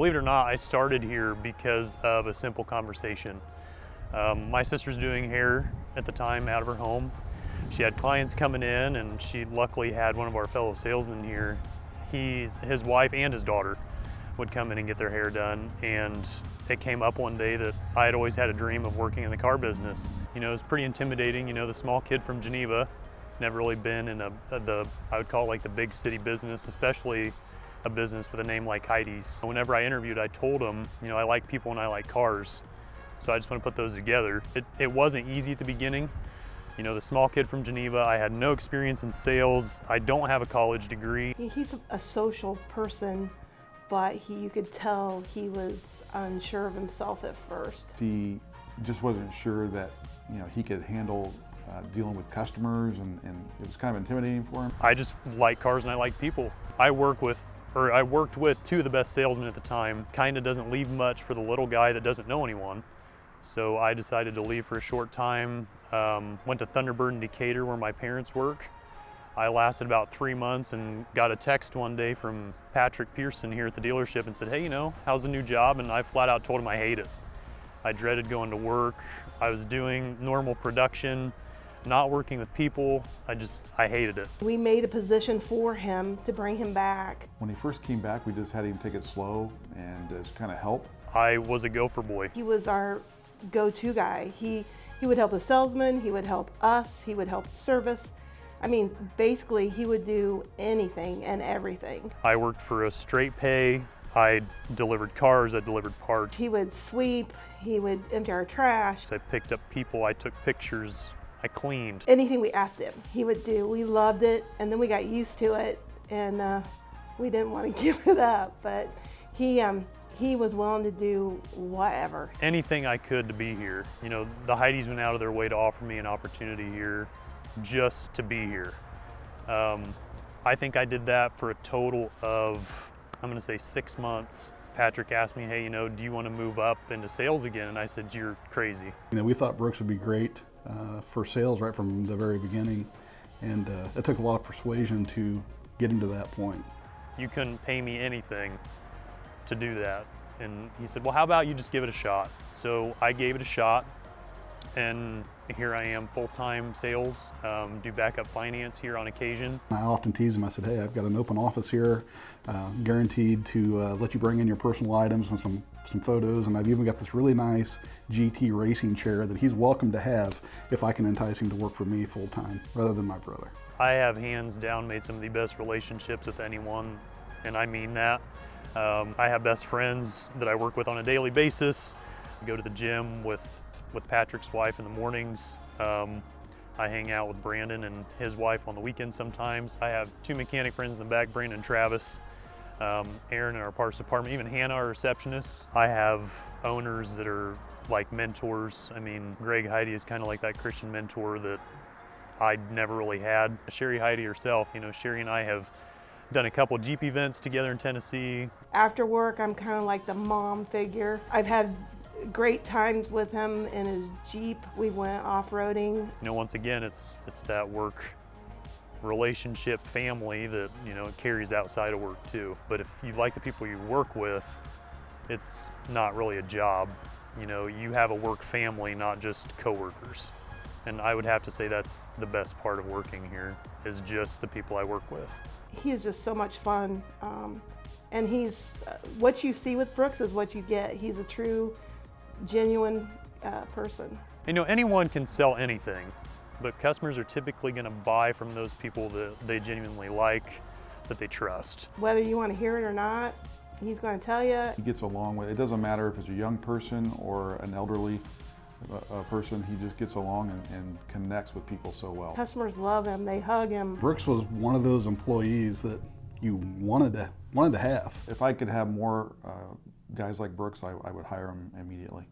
Believe it or not, I started here because of a simple conversation. My sister's doing hair at the time out of her home. She had clients coming in, and she luckily had one of our fellow salesmen here. His wife and his daughter would come in and get their hair done, and it came up one day that I had always had a dream of working in the car business. You know, it was pretty intimidating. You know, the small kid from Geneva, never really been in I would call it like the big city business, especially a business with a name like Heidi's. Whenever I interviewed, I told them, you know, I like people and I like cars. So I just want to put those together. It wasn't easy at the beginning. You know, the small kid from Geneva, I had no experience in sales. I don't have a college degree. He's a social person, but you could tell he was unsure of himself at first. He just wasn't sure that, you know, he could handle dealing with customers, and it was kind of intimidating for him. I just like cars and I like people. I worked with two of the best salesmen at the time. Kind of doesn't leave much for the little guy that doesn't know anyone. So I decided to leave for a short time. Went to Thunderbird in Decatur where my parents work. I lasted about 3 months and got a text one day from Patrick Pearson here at the dealership and said, hey, you know, how's the new job? And I flat out told him I hate it. I dreaded going to work. I was doing normal production, not working with people. I hated it. We made a position for him to bring him back. When he first came back, we just had him take it slow and just kind of help. I was a gopher boy. He was our go-to guy. He would help the salesman, he would help us, he would help service. I mean, basically, he would do anything and everything. I worked for a straight pay. I delivered cars, I delivered parts. He would sweep, he would empty our trash. I picked up people, I took pictures, I cleaned. Anything we asked him, he would do. We loved it, and then we got used to it, and we didn't want to give it up, but he was willing to do whatever. Anything I could to be here. You know, the Heidi's went out of their way to offer me an opportunity here just to be here. I think I did that for a total of, I'm gonna say 6 months. Patrick asked me, hey, you know, do you want to move up into sales again? And I said, you're crazy. You know, we thought Brooks would be great for sales right from the very beginning, and it took a lot of persuasion to get him to that point. You couldn't pay me anything to do that. And he said, well, how about you just give it a shot? So I gave it a shot, and here I am, full-time sales, do backup finance here on occasion. I often tease him, I said, hey, I've got an open office here, guaranteed to let you bring in your personal items and some photos, and I've even got this really nice GT racing chair that he's welcome to have if I can entice him to work for me full-time, rather than my brother. I have hands down made some of the best relationships with anyone, and I mean that. I have best friends that I work with on a daily basis. I go to the gym with Patrick's wife in the mornings. I hang out with Brandon and his wife on the weekends sometimes. I have 2 mechanic friends in the back, Brandon and Travis. Aaron in our parts department, even Hannah, our receptionist. I have owners that are like mentors. I mean, Greg Heidi is kind of like that Christian mentor that I never really had. Sherry Heidi herself, you know, Sherry and I have done a couple Jeep events together in Tennessee. After work, I'm kind of like the mom figure. I've had great times with him in his Jeep. We went off-roading. You know, once again, it's that work relationship family that, you know, it carries outside of work too. But if you like the people you work with, it's not really a job. You know, you have a work family, not just coworkers. And I would have to say that's the best part of working here, is just the people I work with. He is just so much fun, and he's what you see with Brooks is what you get. He's a true, genuine person. You know, anyone can sell anything, but customers are typically going to buy from those people that they genuinely like, that they trust. Whether you want to hear it or not, he's going to tell you. He gets along with it. It doesn't matter if it's a young person or an elderly person. He just gets along and connects with people so well. Customers love him. They hug him. Brooks was one of those employees that you wanted to have. If I could have more guys like Brooks, I would hire him immediately.